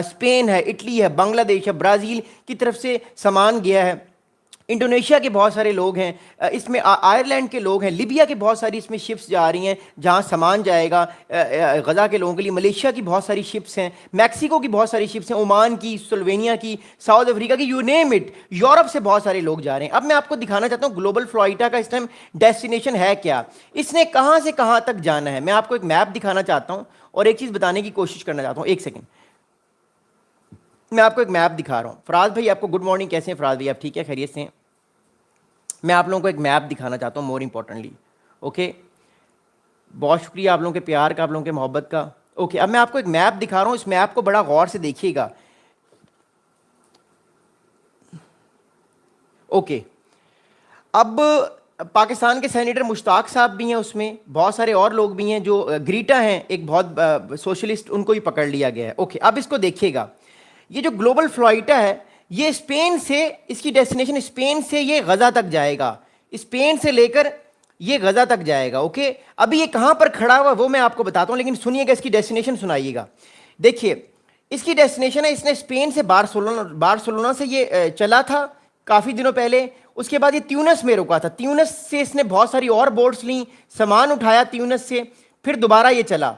Spain है, Italy है, बांग्लादेश है, ब्राज़ील की तरफ से सामान गया है, इंडोनेशिया के बहुत सारे लोग हैं, इसमें आयरलैंड के लोग हैं, लीबिया के बहुत सारी इसमें शिप्स जा रही हैं जहां सामान जाएगा गज़ा के लोगों के लिए, मलेशिया की बहुत सारी शिप्स हैं, मैक्सिको की बहुत सारी शिप्स हैं, ओमान की, स्लोवेनिया की, साउथ अफ्रीका की, यू नेम इट, यूरोप से बहुत सारे लोग जा रहे हैं। अब मैं आपको दिखाना चाहता हूँ ग्लोबल फ्लाइटा का इस टाइम डेस्टिनेशन है क्या, इसने कहाँ से कहाँ तक जाना है। मैं आपको एक मैप दिखाना चाहता हूँ और एक चीज़ बताने की कोशिश करना चाहता हूँ। एक सेकेंड, मैं आपको एक मैप दिखा रहा हूँ। फराज भाई आपको गुड मॉर्निंग, कैसे हैं फराज भाई, आप ठीक है, खैरियत से हैं? मैं आप लोगों को एक मैप दिखाना चाहता हूँ मोर इंपॉर्टेंटली। ओके, बहुत शुक्रिया आप लोगों के प्यार का, आप लोगों के मोहब्बत का। ओके, अब मैं आपको एक मैप दिखा रहा हूँ, इस मैप को बड़ा गौर से देखिएगा। ओके, अब पाकिस्तान के सेनेटर मुश्ताक साहब भी हैं उसमें, बहुत सारे और लोग भी हैं, जो ग्रीटा हैं एक बहुत सोशलिस्ट, उनको भी पकड़ लिया गया है। ओके, अब इसको देखिएगा, ये जो ग्लोबल फ्लाइटा है ये स्पेन से, इसकी डेस्टिनेशन स्पेन से ये गज़ा तक जाएगा, स्पेन से लेकर ये गज़ा तक जाएगा। ओके, अभी ये कहाँ पर खड़ा हुआ वो मैं आपको बताता हूँ, लेकिन सुनिएगा, इसकी डेस्टिनेशन सुनाइएगा। देखिए इसकी डेस्टिनेशन है, इसने स्पेन से बार्सिलोना से ये चला था काफ़ी दिनों पहले, उसके बाद ये ट्यूनिस में रुका था, ट्यूनिस से इसने बहुत सारी और बोट्स ली, सामान उठाया ट्यूनिस से, फिर दोबारा ये चला,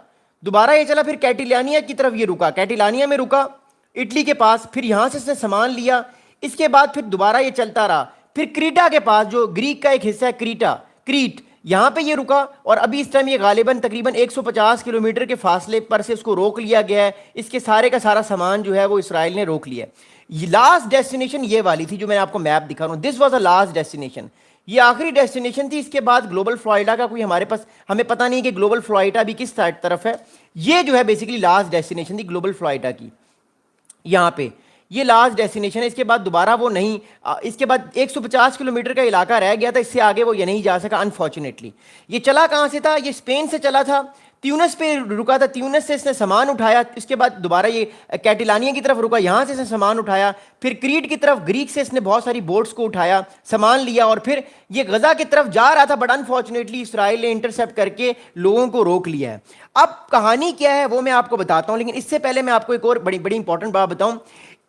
फिर कैटिलानिया की तरफ ये रुका, कैटिलानिया में रुका इटली के पास, फिर यहाँ से इसने सामान लिया, इसके बाद फिर दोबारा ये चलता रहा, फिर क्रीटा के पास, जो ग्रीक का एक हिस्सा है क्रीट, यहाँ पे ये रुका, और अभी इस टाइम ये गालिबन तकरीबन 150 किलोमीटर के फासले पर से उसको रोक लिया गया है, इसके सारे का सारा सामान जो है वो इसराइल ने रोक लिया है। लास्ट डेस्टिनेशन ये वाली थी जो मैं आपको मैप दिखा रहा हूँ, this was a last destination, ये आखिरी डेस्टिनेशन थी। इसके बाद ग्लोबल फ्लाइटा का कोई हमारे पास, हमें पता नहीं कि ग्लोबल फ्लाइटा भी किस साइड तरफ है, ये जो है बेसिकली लास्ट डेस्टिनेशन थी ग्लोबल फ्लाइटा की, यहाँ पे ये लास्ट डेस्टिनेशन है। इसके बाद दोबारा वो नहीं, इसके बाद 150 किलोमीटर का इलाका रह गया था, इससे आगे वो ये नहीं जा सका अनफॉर्चुनेटली। ये चला कहाँ से था, ये स्पेन से चला था, ट्यूनिस पे रुका था, ट्यूनिस से इसने सामान उठाया, इसके बाद दोबारा ये कैटिलानिया की तरफ रुका, यहाँ से इसने सामान उठाया, फिर क्रीट की तरफ ग्रीक से इसने बहुत सारी बोट्स को उठाया, सामान लिया, और फिर ये गज़ा की तरफ जा रहा था, बट अनफॉर्चुनेटली इसराइल ने इंटरसेप्ट करके लोगों को रोक लिया है। अब कहानी क्या है वो मैं आपको बताता हूँ, लेकिन इससे पहले मैं आपको एक और बड़ी बड़ी इंपॉर्टेंट बात बताऊँ।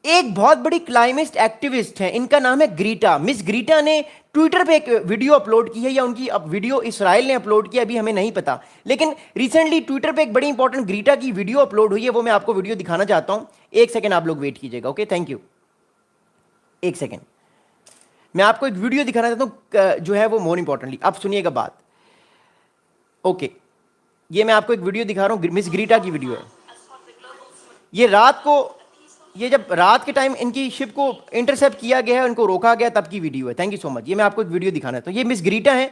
एक बहुत बड़ी क्लाइमेट एक्टिविस्ट है, इनका नाम है ग्रीटा, मिस ग्रीटा ने ट्विटर पे एक वीडियो अपलोड की है, या उनकी अब वीडियो इसराइल ने अपलोड की, अभी हमें नहीं पता, लेकिन रिसेंटली ट्विटर पे एक बड़ी इंपॉर्टेंट ग्रीटा की वीडियो अपलोड हुई है, वो मैं आपको वीडियो दिखाना चाहता हूं। एक सेकेंड आप लोग वेट कीजिएगा, ओके, थैंक यू। एक सेकेंड, मैं आपको एक वीडियो दिखाना चाहता हूं जो है वो मोर इंपॉर्टेंटली, अब सुनिएगा बात। ओके, ये मैं आपको एक वीडियो दिखा रहा हूं, मिस ग्रीटा की वीडियो है। ये रात को, ये जब रात के टाइम इनकी शिप को इंटरसेप्ट किया गया है, उनको रोका गया, तब की वीडियो है। Thank you so much. ये मैं आपको एक वीडियो दिखाना था। ये मिस ग्रीटा हैं,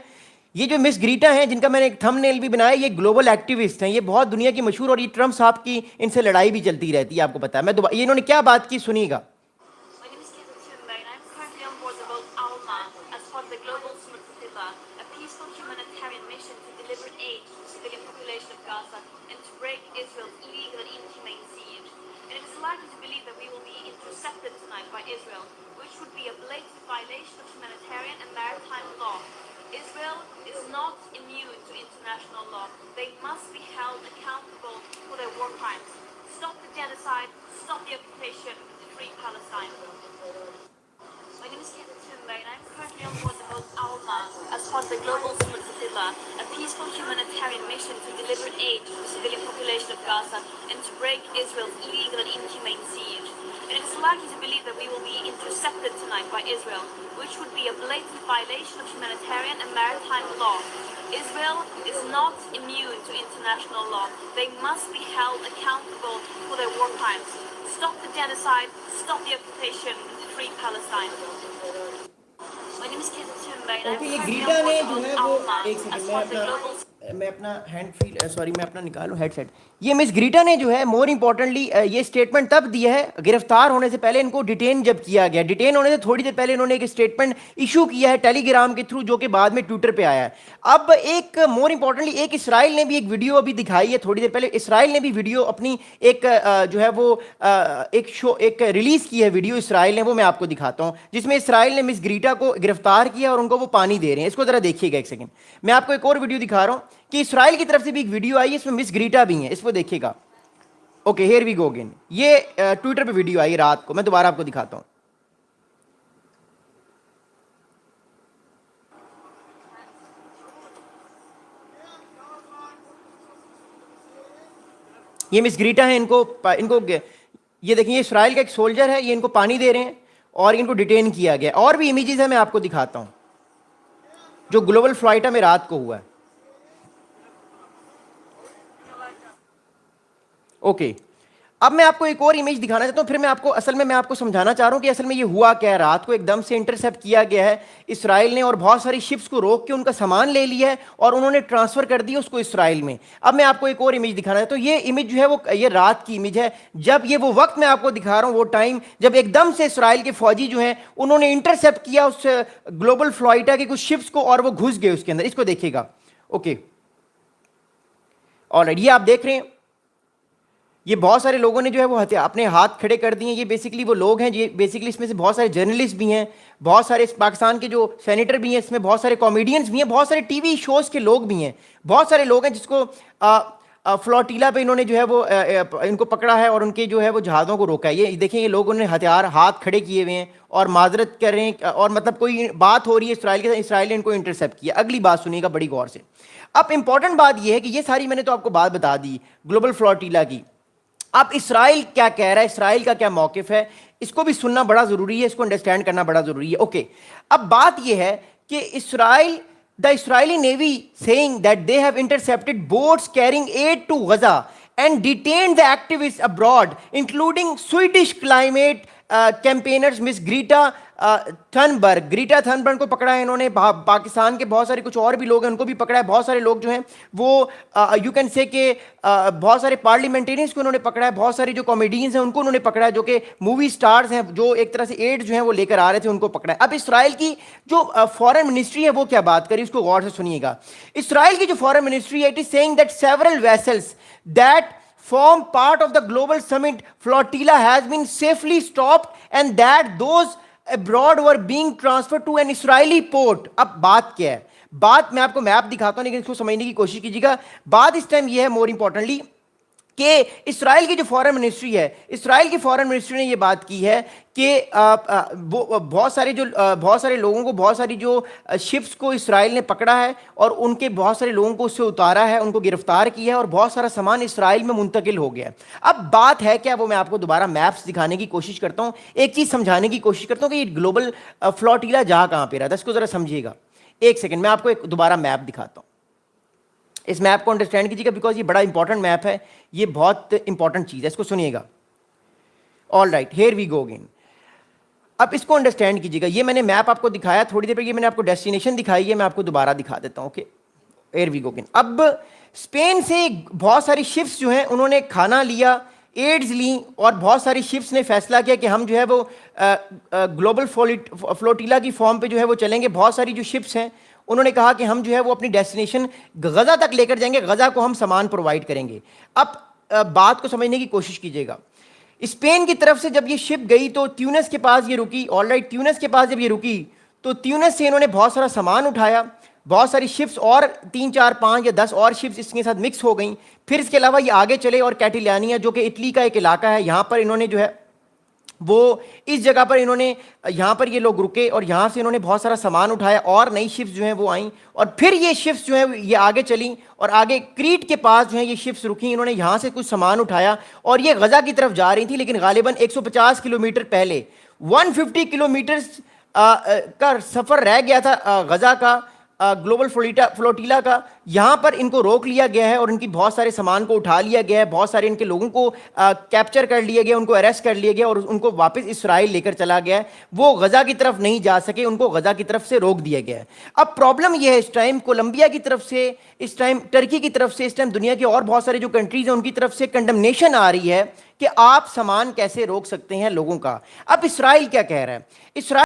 ये जो मिस ग्रीटा हैं जिनका मैंने एक थंबनेल भी बनाया, ये ग्लोबल एक्टिविस्ट हैं, ये बहुत दुनिया की मशहूर, और ये ट्रम्प साहब की इनसे लड़ाई भी चलती रहती है, आपको पता है। मैं दोबारा, ये इन्होंने क्या बात की सुनिएगा। Israel, which would be a blatant violation of humanitarian and maritime law. Israel is not immune to international law. They must be held accountable for their war crimes. Stop the genocide, stop the occupation, free Palestine. My name is Kevin Timber, and I'm currently on board the boat Alma as part of the Global Summit Flotilla, a peaceful humanitarian mission to deliver aid to the civilian population of Gaza and to break Israel's illegal and inhumane siege. And it is likely to believe that we will be intercepted tonight by Israel, which would be a blatant violation of humanitarian and maritime law. Israel is not immune to international law. They must be held accountable for their war crimes. Stop the genocide, stop the occupation, free Palestine. My name is Kevin Timber, and I'm currently on board Alma as part of the global. मैं अपना hand free, sorry मैं अपना निकालूं headset. ये miss Greta ने जो है more importantly ये स्टेटमेंट तब दिया है, गिरफ्तार होने से पहले इनको डिटेन जब किया गया, डिटेन होने से थोड़ी देर पहले इन्होंने एक स्टेटमेंट इशू किया है टेलीग्राम के थ्रू, जो कि बाद में ट्विटर पे आया है। अब एक मोर इंपॉर्टेंटली एक इसराइल ने भी एक वीडियो अभी दिखाई है थोड़ी देर पहले, इसराइल ने भी वीडियो अपनी एक जो है वो एक रिलीज की है वीडियो इसराइल ने, वो मैं आपको दिखाता हूँ, जिसमें इसराइल ने मिस ग्रीटा को गिरफ्तार किया और उनको वो पानी दे रहे हैं। इसको जरा देखिएगा एक सेकेंड, मैं आपको एक और वीडियो दिखा रहा हूँ कि इसराइल की तरफ से भी एक वीडियो आई है, इसमें मिस ग्रीटा भी हैं, इसको देखिएगा। Okay, here we go again. ये ट्विटर पे वीडियो आई रात को, मैं दोबारा आपको दिखाता हूं। ये मिस ग्रीटा है, इनको ये देखिए, इसराइल का एक सोल्जर है, ये इनको पानी दे रहे हैं और इनको डिटेन किया गया। और भी इमेजेस है, मैं आपको दिखाता हूं, जो ग्लोबल फ्लाइटा में रात को हुआ है। ओके, अब मैं आपको एक और इमेज दिखाना चाहता हूं, फिर मैं आपको समझाना चाह रहा हूं कि असल में ये हुआ क्या है। रात को एकदम से इंटरसेप्ट किया गया है इसराइल ने, और बहुत सारी शिप्स को रोक के उनका सामान ले लिया है और उन्होंने ट्रांसफर कर दिया उसको इसराइल में। अब मैं आपको एक और इमेज दिखाना चाहता हूं। ये इमेज जो है वो ये रात की इमेज है, जब ये वो वक्त मैं आपको दिखा रहा हूं, वो टाइम जब एकदम से इसराइल के फौजी जो हैं उन्होंने इंटरसेप्ट किया उस ग्लोबल फ्लाइटा की कुछ शिप्स को और वो घुस गए उसके अंदर। इसको देखिएगा। ओके, ऑलराइट, ये आप देख रहे हैं, ये बहुत सारे लोगों ने जो है वो अपने हाथ खड़े कर दिए। ये बेसिकली वो लोग हैं, ये बेसिकली इसमें से बहुत सारे जर्नलिस्ट भी हैं, बहुत सारे पाकिस्तान के जो सेनेटर भी हैं, इसमें बहुत सारे कॉमेडियंस भी हैं, बहुत सारे टीवी शोज़ के लोग भी हैं, बहुत सारे लोग हैं जिसको फ्लोटीला पे इन्होंने जो है वो इनको पकड़ा है और उनके जो है वो जहाज़ों को रोका है। ये देखिए, ये लोग उन्होंने हथियार हाथ खड़े किए हुए हैं और माजरत कर रहे हैं, और मतलब कोई बात हो रही है इसराइल के साथ, इसराइल ने इनको इंटरसेप्ट किया। अगली बात सुनिएगा बड़ी गौर से। अब इंपॉर्टेंट बात यह है कि ये सारी मैंने तो आपको बात बता दी ग्लोबल फ्लोटीला की। अब इसराइल क्या कह रहा है, इसराइल का क्या मौकिफ है, इसको भी सुनना बड़ा जरूरी है, इसको अंडरस्टैंड करना बड़ा जरूरी है। ओके, अब बात यह है कि the Israeli Navy saying that they have intercepted boats carrying aid to Gaza and detained the activists abroad, including Swedish climate campaigners Miss Greta Thunberg. Greta Thunberg को पकड़ा है इन्होंने, पाकिस्तान के बहुत सारे कुछ और भी लोग हैं उनको भी पकड़ा है, बहुत सारे लोग जो हैं वो यू कैन से के बहुत सारे पार्लियामेंटेरियंस को उन्होंने पकड़ा है, बहुत सारे जो कॉमेडियंस हैं उनको उन्होंने पकड़ा है, जो कि मूवी स्टार्स हैं, जो एक तरह से एड जो है वो लेकर आ रहे थे, उनको पकड़ा है। अब इसराइल की जो फॉरेन मिनिस्ट्री है वो क्या बात करी, उसको गौर से सुनिएगा। इसराइल की जो फॉरेन मिनिस्ट्री है, it is saying that several vessels that form part of the global summit flotilla has been safely stopped and that those abroad were being transferred to an Israeli port। अब बात क्या है, बात मैं आपको map दिखाता हूं लेकिन इसको समझने की कोशिश कीजिएगा। बात इस टाइम ये है मोर इंपॉर्टेंटली कि इसराइल की जो फॉरेन मिनिस्ट्री है, इसराइल की फॉरेन मिनिस्ट्री ने ये बात की है कि बहुत सारे लोगों को, बहुत सारी जो शिप्स को इसराइल ने पकड़ा है और उनके बहुत सारे लोगों को उससे उतारा है, उनको गिरफ्तार किया है और बहुत सारा सामान इसराइल में मुंतकिल हो गया है। अब बात है क्या, वो मैं आपको दोबारा मैप्स दिखाने की कोशिश करता हूँ, एक चीज़ समझाने की कोशिश करता हूँ कि ये ग्लोबल फ्लोटीला जहाँ कहाँ पे रहा था, इसको ज़रा समझिएगा। एक सेकेंड, मैं आपको एक दोबारा मैप दिखाता हूँ, इस मैप को अंडरस्टैंड कीजिएगा बिकॉज ये बड़ा इंपॉर्टेंट मैप है, ये बहुत इंपॉर्टेंट चीज़ है, इसको सुनिएगा। All right, here we go again. अब इसको अंडरस्टैंड कीजिएगा, ये मैंने मैप आपको दिखाया थोड़ी देर पहले, ये मैंने आपको डेस्टिनेशन दिखाई है, मैं आपको दोबारा दिखा देता हूँ। Okay, here we go again. अब स्पेन से बहुत सारी शिप्स जो हैं उन्होंने खाना लिया, एड्स ली, और बहुत सारी शिप्स ने फैसला किया कि हम जो है वो ग्लोबल फ्लोटीला की फॉर्म पे जो है वो चलेंगे। बहुत सारी जो शिप्स हैं उन्होंने कहा कि हम जो है वो अपनी डेस्टिनेशन गजा तक लेकर जाएंगे, गजा को हम सामान प्रोवाइड करेंगे। अब बात को समझने की कोशिश कीजिएगा। स्पेन की तरफ से जब ये शिप गई तो ट्यूनिस के पास ये रुकी। ऑलराइट, ट्यूनिस के पास जब ये रुकी तो ट्यूनिस से इन्होंने बहुत सारा सामान उठाया, बहुत सारी शिप्स और 3, 4, 5 या 10 और शिप्स इसके साथ मिक्स हो गई। फिर इसके अलावा ये आगे चले और कैटिलानिया जो कि इटली का एक इलाका है, यहाँ पर इन्होंने जो है वो इस जगह पर इन्होंने, यहाँ पर ये लोग रुके और यहाँ से इन्होंने बहुत सारा सामान उठाया और नई शिप्स जो हैं वो आईं, और फिर ये शिप्स जो हैं ये आगे चली और आगे क्रीट के पास जो है ये शिप्स रुकी। इन्होंने यहाँ से कुछ सामान उठाया और ये गजा की तरफ जा रही थी, लेकिन गालिबन 150 किलोमीटर पहले 150 किलोमीटर का सफ़र रह गया था गजा का, ग्लोबल फ्लोटीला का। यहाँ पर इनको रोक लिया गया है और इनकी बहुत सारे सामान को उठा लिया गया है, बहुत सारे इनके लोगों को कैप्चर कर लिया गया, उनको अरेस्ट कर लिया गया और उनको वापस इसराइल लेकर चला गया है। वो गजा की तरफ नहीं जा सके, उनको गजा की तरफ से रोक दिया गया है। अब प्रॉब्लम यह है इस टाइम कोलंबिया की तरफ से, इस टाइम टर्की की तरफ से, इस टाइम दुनिया के और बहुत सारे जो कंट्रीज हैं उनकी तरफ से कंडमनेशन आ रही है कि आप सामान कैसे रोक सकते हैं लोगों का। अब इसराइल क्या कह रहा है, इसराइल